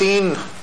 3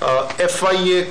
FIA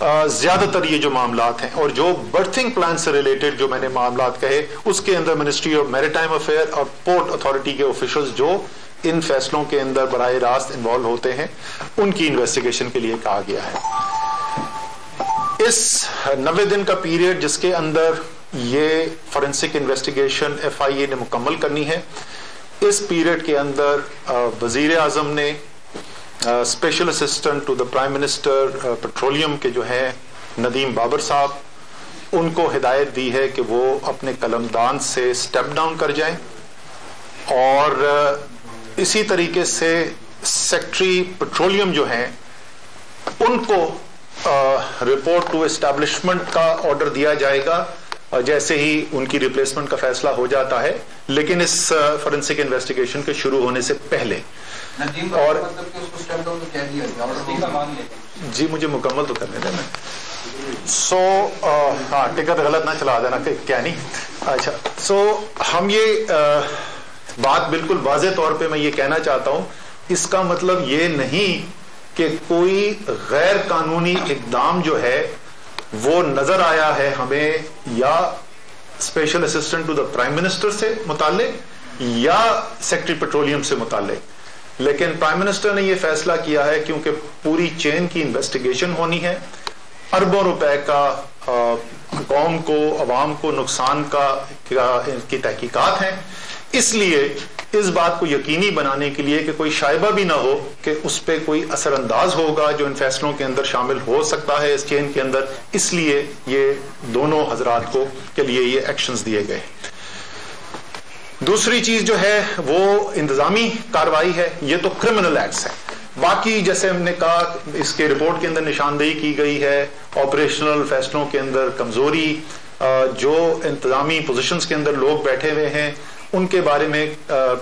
زیادہ تر یہ جو معاملات ہیں اور جو برتھنگ پلان سے ریلیٹڈ جو میں نے معاملات کہے اس کے اندر منسٹری آف میریٹائم افیئر اور پورٹ اتھارٹی کے آفیشلز جو ان فیصلوں کے اندر براہ راست انوالو ہوتے ہیں ان کی انویسٹیگیشن کے لیے کہا گیا ہے. اس 90 دن کا پیریڈ جس کے اندر یہ فورینسک انویسٹیگیشن FIA نے مکمل کرنی ہے، اس پیریڈ کے اندر وزیر اعظم نے special assistant to the prime minister petroleum کے جو ہیں ندیم بابر صاحب، ان کو ہدایت دی ہے کہ وہ اپنے قلمدان سے سٹیپ ڈاؤن کر جائیں، اور اسی طریقے سے سیکٹری پیٹرولیم جو ہیں ان کو رپورٹ ٹو اسٹیبلشمنٹ کا آرڈر دیا جائے گا جیسے ہی ان کی ریپلیسمنٹ کا فیصلہ ہو جاتا ہے، لیکن اس فورینسک انویسٹیگیشن کے شروع ہونے سے پہلے. اور جی مجھے مکمل تو کرنے دینا. ہاں ٹکٹ غلط نہ چلا دینا کہ کیا نہیں. اچھا ہم یہ بات بالکل واضح طور پہ میں یہ کہنا چاہتا ہوں، اس کا مطلب یہ نہیں کہ کوئی غیر قانونی اقدام جو ہے وہ نظر آیا ہے ہمیں یا special assistant to the prime minister سے متعلق یا سیکٹری پیٹرولیم سے متعلق، لیکن پرائم منسٹر نے یہ فیصلہ کیا ہے کیونکہ پوری چین کی انویسٹیگیشن ہونی ہے، اربوں روپے کا قوم کو عوام کو نقصان کی تحقیقات ہیں، اس لیے اس بات کو یقینی بنانے کے لیے کہ کوئی شائبہ بھی نہ ہو کہ اس پہ کوئی اثر انداز ہوگا جو ان فیصلوں کے اندر شامل ہو سکتا ہے اس چین کے اندر، اس لیے یہ دونوں حضرات کو کے لیے یہ ایکشنز دیے گئے. دوسری چیز جو ہے وہ انتظامی کاروائی ہے، یہ تو کرمنل ایکٹس ہے. باقی جیسے ہم نے کہا اس کے رپورٹ کے اندر نشاندہی کی گئی ہے آپریشنل فیصلوں کے اندر کمزوری، جو انتظامی پوزیشنز کے اندر لوگ بیٹھے ہوئے ہیں ان کے بارے میں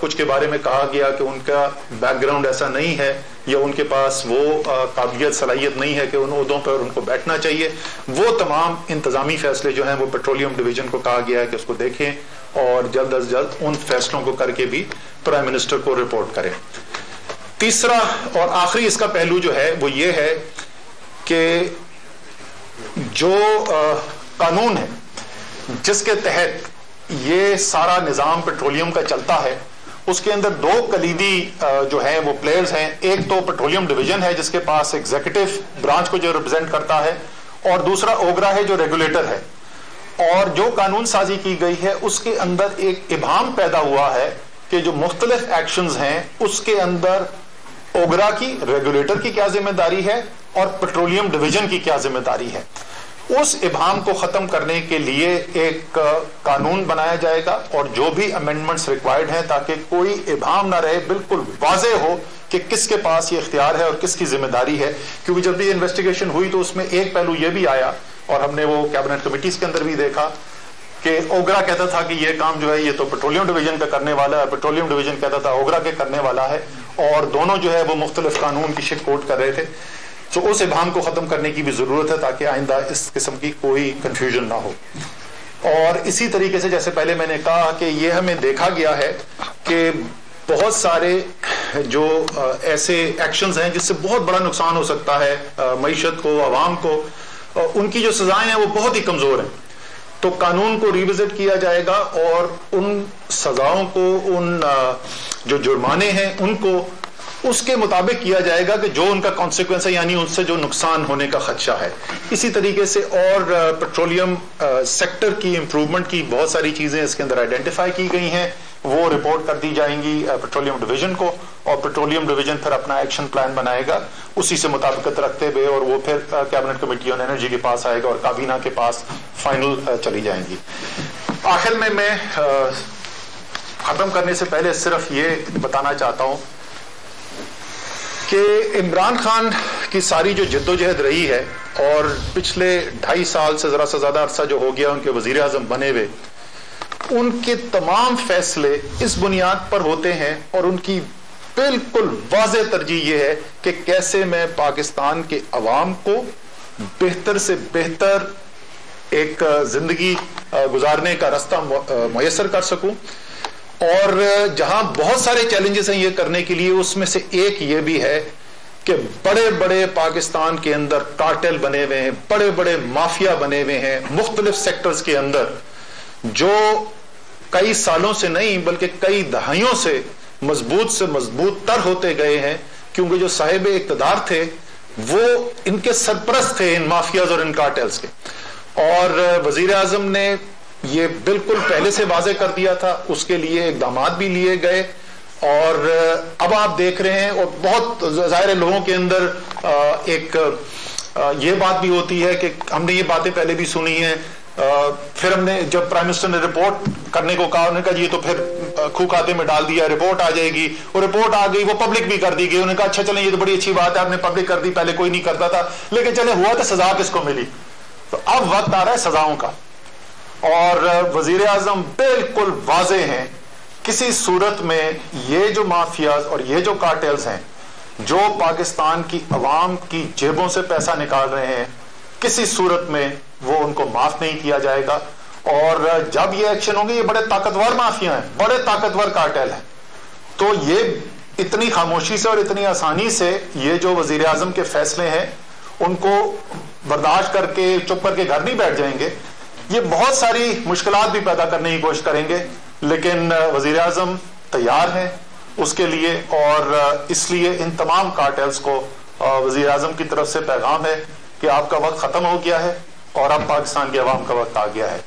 کچھ کے بارے میں کہا گیا کہ ان کا بیک گراؤنڈ ایسا نہیں ہے یا ان کے پاس وہ قابلیت صلاحیت نہیں ہے کہ ان عہدوں پر ان کو بیٹھنا چاہیے. وہ تمام انتظامی فیصلے جو ہیں وہ پیٹرولیم ڈویژن کو کہا گیا ہے کہ اس کو دیکھیں اور جلد از جلد ان فیصلوں کو کر کے بھی پرائم منسٹر کو رپورٹ کریں. تیسرا اور آخری اس کا پہلو جو ہے وہ یہ ہے کہ جو قانون ہے جس کے تحت یہ سارا نظام پیٹرولیم کا چلتا ہے اس کے اندر دو کلیدی جو ہیں وہ پلیئرز ہیں. ایک تو پیٹرولیم ڈویژن ہے جس کے پاس ایگزیکٹو برانچ کو جو ریپرزینٹ کرتا ہے، اور دوسرا اوگرا ہے جو ریگولیٹر ہے. اور جو قانون سازی کی گئی ہے اس کے اندر ایک ابہام پیدا ہوا ہے کہ جو مختلف ایکشنز ہیں اس کے اندر اوگرا کی، ریگولیٹر کی کیا ذمہ داری ہے اور پیٹرولیم ڈویژن کی کیا ذمہ داری ہے. اس ابہام کو ختم کرنے کے لیے ایک قانون بنایا جائے گا اور جو بھی امینڈمنٹس ریکوائرڈ ہیں تاکہ کوئی ابہام نہ رہے، بالکل واضح ہو کہ کس کے پاس یہ اختیار ہے اور کس کی ذمہ داری ہے. کیونکہ جب یہ انویسٹیگیشن ہوئی تو اس میں ایک پہلو یہ بھی آیا اور ہم نے وہ کیبنٹ کمیٹیز کے اندر بھی دیکھا کہ اوگرا کہتا تھا کہ یہ کام جو ہے یہ تو پیٹرولیم ڈویژن کا کرنے والا ہے، پیٹرولیم ڈویژن کہتا تھا اوگرا کے کرنے والا ہے، اور دونوں جو ہے وہ مختلف قانون کی شک کوٹ کر رہے تھے. تو اس ابہام کو ختم کرنے کی بھی ضرورت ہے تاکہ آئندہ اس قسم کی کوئی کنفیوژن نہ ہو. اور اسی طریقے سے جیسے پہلے میں نے کہا کہ یہ ہمیں دیکھا گیا ہے کہ بہت سارے جو ایسے ایکشنز ہیں جس سے بہت بڑا نقصان ہو سکتا ہے معیشت کو، عوام کو، ان کی جو سزائیں ہیں وہ بہت ہی کمزور ہیں. تو قانون کو ریوزٹ کیا جائے گا اور ان سزاؤں کو، ان جو جرمانے ہیں ان کو اس کے مطابق کیا جائے گا کہ جو ان کا کانسیکوینس ہے، یعنی ان سے جو نقصان ہونے کا خدشہ ہے. اسی طریقے سے اور پیٹرولیم سیکٹر کی امپروومنٹ کی بہت ساری چیزیں اس کے اندر آئیڈینٹیفائی کی گئی ہیں، وہ رپورٹ کر دی جائیں گی پیٹرولیم ڈویژن کو، اور پیٹرولیم ڈویژن پھر اپنا ایکشن پلان بنائے گا اسی سے مطابقت رکھتے ہوئے، اور وہ پھر کیبنٹ کمیٹی آن انرجی کے پاس آئے گا اور کابینہ کے پاس فائنل چلی جائیں گی. آخر میں ختم کرنے سے پہلے صرف یہ بتانا چاہتا ہوں کہ عمران خان کی ساری جو جدوجہد رہی ہے اور پچھلے 2.5 سال سے ذرا سے زیادہ عرصہ جو ہو گیا ان کے وزیر اعظم بنے ہوئے، ان کے تمام فیصلے اس بنیاد پر ہوتے ہیں اور ان کی بالکل واضح ترجیح یہ ہے کہ کیسے میں پاکستان کے عوام کو بہتر سے بہتر ایک زندگی گزارنے کا راستہ میسر کر سکوں. اور جہاں بہت سارے چیلنجز ہیں یہ کرنے کے لیے، اس میں سے ایک یہ بھی ہے کہ بڑے بڑے پاکستان کے اندر کارٹل بنے ہوئے ہیں، بڑے بڑے مافیا بنے ہوئے ہیں مختلف سیکٹرز کے اندر، جو کئی سالوں سے نہیں بلکہ کئی دہائیوں سے مضبوط تر ہوتے گئے ہیں، کیونکہ جو صاحب اقتدار تھے وہ ان کے سرپرست تھے، ان مافیاز اور ان کارٹلز کے. اور وزیر اعظم نے یہ بالکل پہلے سے واضح کر دیا تھا، اس کے لیے اقدامات بھی لیے گئے. اور اب آپ دیکھ رہے ہیں، اور بہت ظاہر لوگوں کے اندر ایک یہ بات بھی ہوتی ہے کہ ہم نے یہ باتیں پہلے بھی سنی ہیں. پھر ہم نے جب پرائم منسٹر نے رپورٹ کرنے کو کہا، انہوں نے کہا یہ تو پھر کھو کھاتے میں ڈال دیا، رپورٹ آ جائے گی. اور رپورٹ آ گئی، وہ پبلک بھی کر دی گئی. انہوں نے کہا اچھا چلیں یہ تو بڑی اچھی بات ہے، آپ نے پبلک کر دی، پہلے کوئی نہیں کرتا تھا، لیکن چلے ہوا تو سزا کس کو ملی. تو اب وقت آ رہا ہے سزاؤں کا، اور وزیر اعظم بالکل واضح ہیں، کسی صورت میں یہ جو مافیاز اور یہ جو کارٹلز ہیں جو پاکستان کی عوام کی جیبوں سے پیسہ نکال رہے ہیں، کسی صورت میں وہ ان کو معاف نہیں کیا جائے گا. اور جب یہ ایکشن ہوں گے، یہ بڑے طاقتور مافیا ہیں، بڑے طاقتور کارٹل ہیں، تو یہ اتنی خاموشی سے اور اتنی آسانی سے یہ جو وزیر اعظم کے فیصلے ہیں ان کو برداشت کر کے چپ کر کے گھر نہیں بیٹھ جائیں گے. یہ بہت ساری مشکلات بھی پیدا کرنے کی کوشش کریں گے، لیکن وزیر اعظم تیار ہیں اس کے لیے. اور اس لیے ان تمام کارٹلز کو وزیر اعظم کی طرف سے پیغام ہے کہ آپ کا وقت ختم ہو گیا ہے اور اب پاکستان کی عوام کا وقت آ گیا ہے.